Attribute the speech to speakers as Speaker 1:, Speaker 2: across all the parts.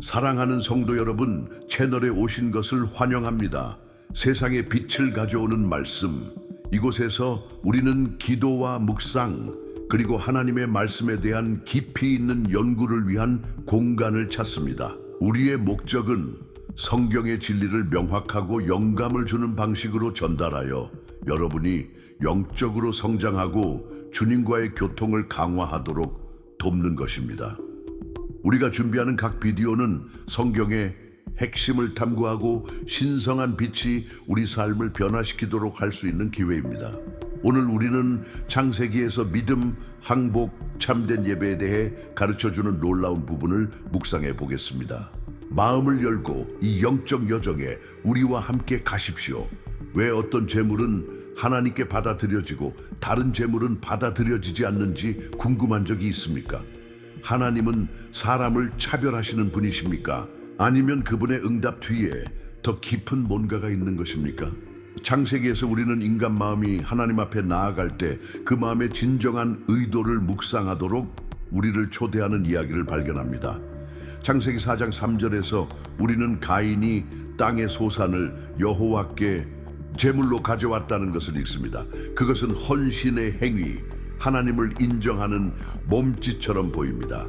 Speaker 1: 사랑하는 성도 여러분, 채널에 오신 것을 환영합니다. 세상에 빛을 가져오는 말씀. 이곳에서 우리는 기도와 묵상, 그리고 하나님의 말씀에 대한 깊이 있는 연구를 위한 공간을 찾습니다. 우리의 목적은 성경의 진리를 명확하고 영감을 주는 방식으로 전달하여 여러분이 영적으로 성장하고 주님과의 교통을 강화하도록 돕는 것입니다. 우리가 준비하는 각 비디오는 성경의 핵심을 탐구하고 신성한 빛이 우리 삶을 변화시키도록 할 수 있는 기회입니다. 오늘 우리는 창세기에서 믿음, 항복, 참된 예배에 대해 가르쳐주는 놀라운 부분을 묵상해 보겠습니다. 마음을 열고 이 영적 여정에 우리와 함께 가십시오. 왜 어떤 재물은 하나님께 받아들여지고 다른 재물은 받아들여지지 않는지 궁금한 적이 있습니까? 하나님은 사람을 차별하시는 분이십니까? 아니면 그분의 응답 뒤에 더 깊은 뭔가가 있는 것입니까? 창세기에서 우리는 인간 마음이 하나님 앞에 나아갈 때 그 마음의 진정한 의도를 묵상하도록 우리를 초대하는 이야기를 발견합니다. 창세기 4장 3절에서 우리는 가인이 땅의 소산을 여호와께 제물로 가져왔다는 것을 읽습니다. 그것은 헌신의 행위, 하나님을 인정하는 몸짓처럼 보입니다.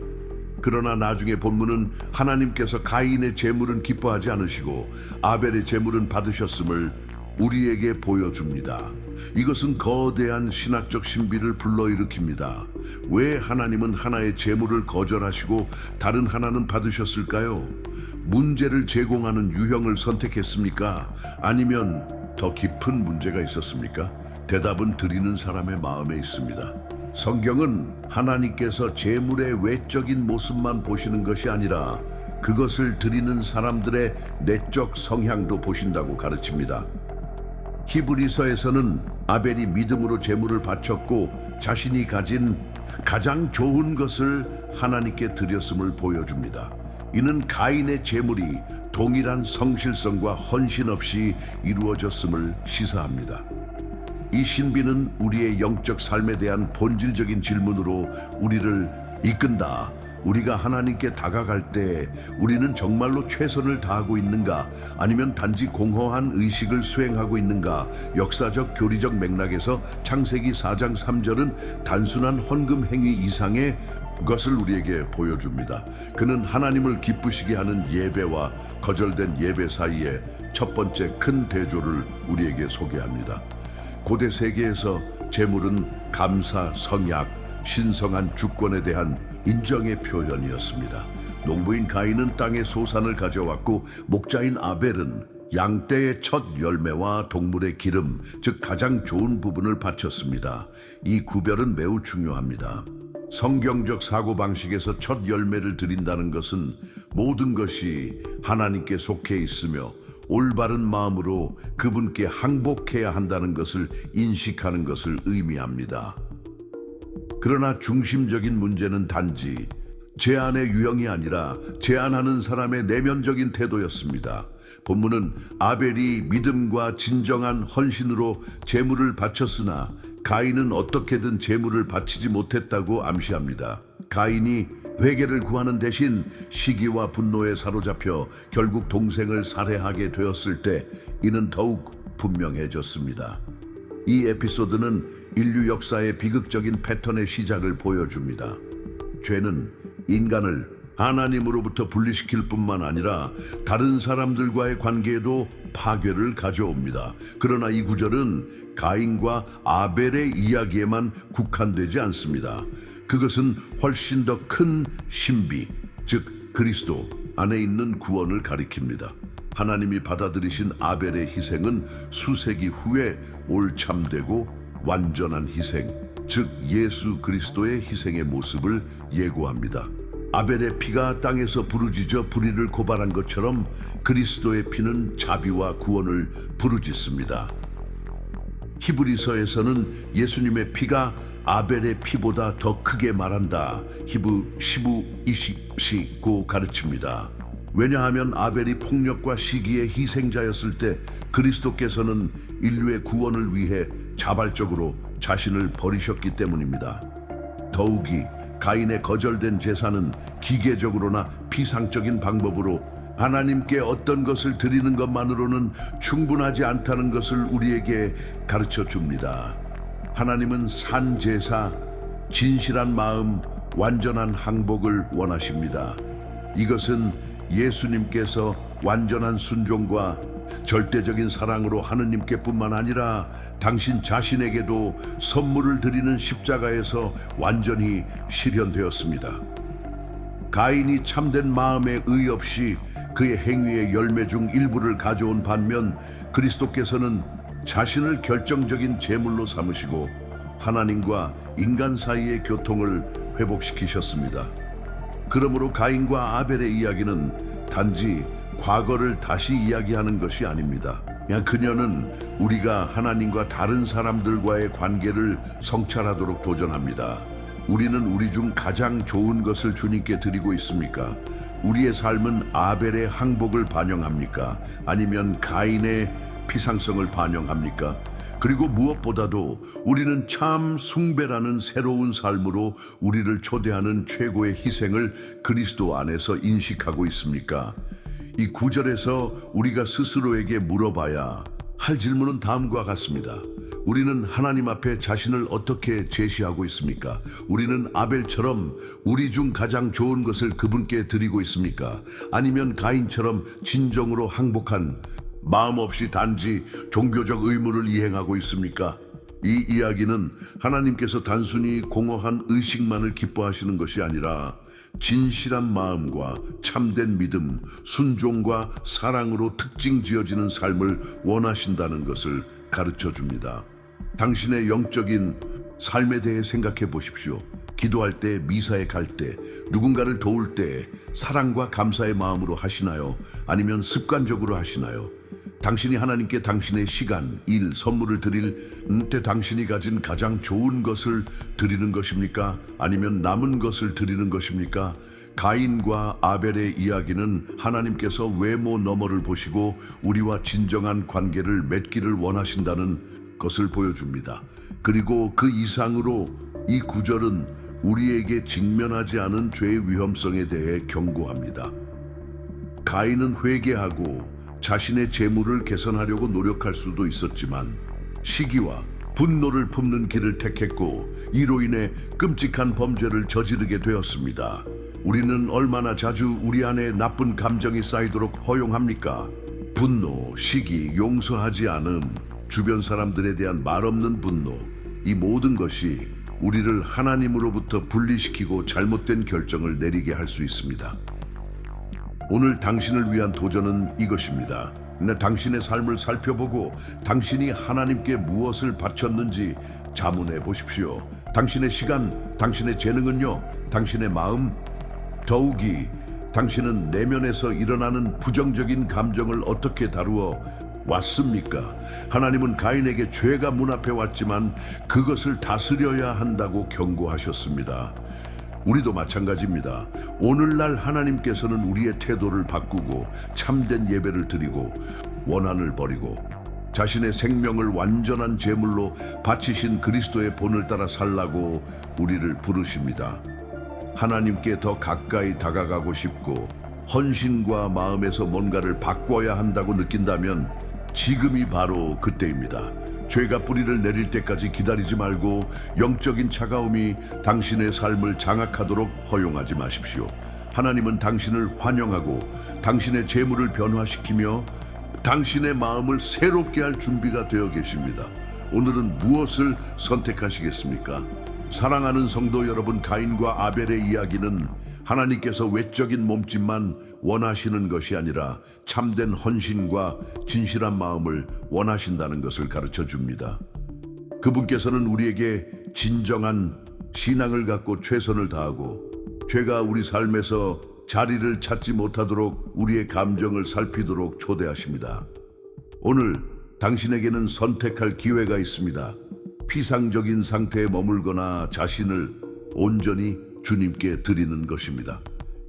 Speaker 1: 그러나 나중에 본문은 하나님께서 가인의 제물은 기뻐하지 않으시고 아벨의 제물은 받으셨음을 우리에게 보여줍니다. 이것은 거대한 신학적 신비를 불러일으킵니다. 왜 하나님은 하나의 제물을 거절하시고 다른 하나는 받으셨을까요? 문제를 제공하는 유형을 선택했습니까? 아니면 더 깊은 문제가 있었습니까? 대답은 드리는 사람의 마음에 있습니다. 성경은 하나님께서 제물의 외적인 모습만 보시는 것이 아니라 그것을 드리는 사람들의 내적 성향도 보신다고 가르칩니다. 히브리서에서는 아벨이 믿음으로 제물을 바쳤고 자신이 가진 가장 좋은 것을 하나님께 드렸음을 보여줍니다. 이는 가인의 제물이 동일한 성실성과 헌신 없이 이루어졌음을 시사합니다. 이 신비는 우리의 영적 삶에 대한 본질적인 질문으로 우리를 이끈다. 우리가 하나님께 다가갈 때 우리는 정말로 최선을 다하고 있는가? 아니면 단지 공허한 의식을 수행하고 있는가? 역사적 교리적 맥락에서 창세기 4장 3절은 단순한 헌금 행위 이상의 것을 우리에게 보여줍니다. 그는 하나님을 기쁘시게 하는 예배와 거절된 예배 사이에 첫 번째 큰 대조를 우리에게 소개합니다. 고대 세계에서 제물은 감사, 성약, 신성한 주권에 대한 인정의 표현이었습니다. 농부인 가인은 땅의 소산을 가져왔고 목자인 아벨은 양떼의 첫 열매와 동물의 기름, 즉 가장 좋은 부분을 바쳤습니다. 이 구별은 매우 중요합니다. 성경적 사고방식에서 첫 열매를 드린다는 것은 모든 것이 하나님께 속해 있으며 올바른 마음으로 그분께 항복해야 한다는 것을 인식하는 것을 의미합니다. 그러나 중심적인 문제는 단지 제안의 유형이 아니라 제안하는 사람의 내면적인 태도였습니다. 본문은 아벨이 믿음과 진정한 헌신으로 제물을 바쳤으나 가인은 어떻게든 제물을 바치지 못했다고 암시합니다. 가인이 회개를 구하는 대신 시기와 분노에 사로잡혀 결국 동생을 살해하게 되었을 때 이는 더욱 분명해졌습니다. 이 에피소드는 인류 역사의 비극적인 패턴의 시작을 보여줍니다. 죄는 인간을 하나님으로부터 분리시킬 뿐만 아니라 다른 사람들과의 관계에도 파괴를 가져옵니다. 그러나 이 구절은 가인과 아벨의 이야기에만 국한되지 않습니다. 그것은 훨씬 더 큰 신비, 즉 그리스도 안에 있는 구원을 가리킵니다. 하나님이 받아들이신 아벨의 희생은 수세기 후에 올참되고 완전한 희생, 즉 예수 그리스도의 희생의 모습을 예고합니다. 아벨의 피가 땅에서 부르짖어 불의를 고발한 것처럼 그리스도의 피는 자비와 구원을 부르짖습니다. 히브리서에서는 예수님의 피가 아벨의 피보다 더 크게 말한다. 히브 15:20고 가르칩니다. 왜냐하면 아벨이 폭력과 시기의 희생자였을 때 그리스도께서는 인류의 구원을 위해 자발적으로 자신을 버리셨기 때문입니다. 더욱이 가인의 거절된 제사는 기계적으로나 피상적인 방법으로 하나님께 어떤 것을 드리는 것만으로는 충분하지 않다는 것을 우리에게 가르쳐 줍니다. 하나님은 산 제사, 진실한 마음, 완전한 항복을 원하십니다. 이것은 예수님께서 완전한 순종과 절대적인 사랑으로 하느님께 뿐만 아니라 당신 자신에게도 선물을 드리는 십자가에서 완전히 실현되었습니다. 가인이 참된 마음에 의 없이 그의 행위의 열매 중 일부를 가져온 반면 그리스도께서는 자신을 결정적인 제물로 삼으시고 하나님과 인간 사이의 교통을 회복시키셨습니다. 그러므로 가인과 아벨의 이야기는 단지 과거를 다시 이야기하는 것이 아닙니다. 그녀는 우리가 하나님과 다른 사람들과의 관계를 성찰하도록 도전합니다. 우리는 우리 중 가장 좋은 것을 주님께 드리고 있습니까? 우리의 삶은 아벨의 항복을 반영합니까? 아니면 가인의 피상성을 반영합니까? 그리고 무엇보다도 우리는 참 숭배라는 새로운 삶으로 우리를 초대하는 최고의 희생을 그리스도 안에서 인식하고 있습니까? 이 구절에서 우리가 스스로에게 물어봐야 할 질문은 다음과 같습니다. 우리는 하나님 앞에 자신을 어떻게 제시하고 있습니까? 우리는 아벨처럼 우리 중 가장 좋은 것을 그분께 드리고 있습니까? 아니면 가인처럼 진정으로 항복한 마음 없이 단지 종교적 의무를 이행하고 있습니까? 이 이야기는 하나님께서 단순히 공허한 의식만을 기뻐하시는 것이 아니라 진실한 마음과 참된 믿음, 순종과 사랑으로 특징 지어지는 삶을 원하신다는 것을 가르쳐 줍니다. 당신의 영적인 삶에 대해 생각해 보십시오. 기도할 때, 미사에 갈 때, 누군가를 도울 때 사랑과 감사의 마음으로 하시나요? 아니면 습관적으로 하시나요? 당신이 하나님께 당신의 시간, 일, 선물을 드릴 때 당신이 가진 가장 좋은 것을 드리는 것입니까? 아니면 남은 것을 드리는 것입니까? 가인과 아벨의 이야기는 하나님께서 외모 너머를 보시고 우리와 진정한 관계를 맺기를 원하신다는 것을 보여줍니다. 그리고 그 이상으로 이 구절은 우리에게 직면하지 않은 죄의 위험성에 대해 경고합니다. 가인은 회개하고 자신의 재물을 개선하려고 노력할 수도 있었지만 시기와 분노를 품는 길을 택했고 이로 인해 끔찍한 범죄를 저지르게 되었습니다. 우리는 얼마나 자주 우리 안에 나쁜 감정이 쌓이도록 허용합니까? 분노, 시기, 용서하지 않음, 주변 사람들에 대한 말없는 분노, 이 모든 것이 우리를 하나님으로부터 분리시키고 잘못된 결정을 내리게 할 수 있습니다. 오늘 당신을 위한 도전은 이것입니다. 당신의 삶을 살펴보고 당신이 하나님께 무엇을 바쳤는지 자문해 보십시오. 당신의 시간, 당신의 재능은요, 당신의 마음, 더욱이 당신은 내면에서 일어나는 부정적인 감정을 어떻게 다루어 왔습니까? 하나님은 가인에게 죄가 문 앞에 왔지만 그것을 다스려야 한다고 경고하셨습니다. 우리도 마찬가지입니다. 오늘날 하나님께서는 우리의 태도를 바꾸고 참된 예배를 드리고 원한을 버리고 자신의 생명을 완전한 제물로 바치신 그리스도의 본을 따라 살라고 우리를 부르십니다. 하나님께 더 가까이 다가가고 싶고 헌신과 마음에서 뭔가를 바꿔야 한다고 느낀다면 지금이 바로 그때입니다. 죄가 뿌리를 내릴 때까지 기다리지 말고 영적인 차가움이 당신의 삶을 장악하도록 허용하지 마십시오. 하나님은 당신을 환영하고 당신의 재물을 변화시키며 당신의 마음을 새롭게 할 준비가 되어 계십니다. 오늘은 무엇을 선택하시겠습니까? 사랑하는 성도 여러분, 가인과 아벨의 이야기는 하나님께서 외적인 몸짓만 원하시는 것이 아니라 참된 헌신과 진실한 마음을 원하신다는 것을 가르쳐 줍니다. 그분께서는 우리에게 진정한 신앙을 갖고 최선을 다하고 죄가 우리 삶에서 자리를 찾지 못하도록 우리의 감정을 살피도록 초대하십니다. 오늘 당신에게는 선택할 기회가 있습니다. 피상적인 상태에 머물거나 자신을 온전히 주님께 드리는 것입니다.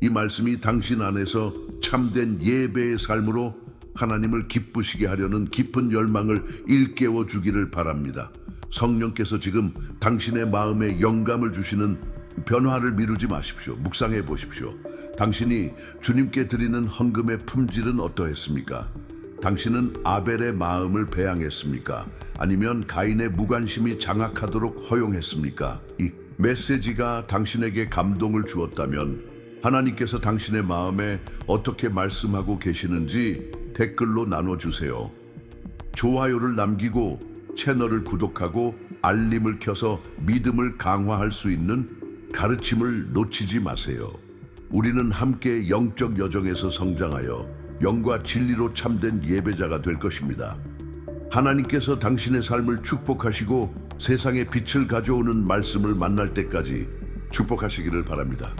Speaker 1: 이 말씀이 당신 안에서 참된 예배의 삶으로 하나님을 기쁘시게 하려는 깊은 열망을 일깨워 주기를 바랍니다. 성령께서 지금 당신의 마음에 영감을 주시는 변화를 미루지 마십시오. 묵상해 보십시오. 당신이 주님께 드리는 헌금의 품질은 어떠했습니까? 당신은 아벨의 마음을 배양했습니까? 아니면 가인의 무관심이 장악하도록 허용했습니까? 이 메시지가 당신에게 감동을 주었다면 하나님께서 당신의 마음에 어떻게 말씀하고 계시는지 댓글로 나눠주세요. 좋아요를 남기고 채널을 구독하고 알림을 켜서 믿음을 강화할 수 있는 가르침을 놓치지 마세요. 우리는 함께 영적 여정에서 성장하여 영과 진리로 참된 예배자가 될 것입니다. 하나님께서 당신의 삶을 축복하시고 세상에 빛을 가져오는 말씀을 만날 때까지 축복하시기를 바랍니다.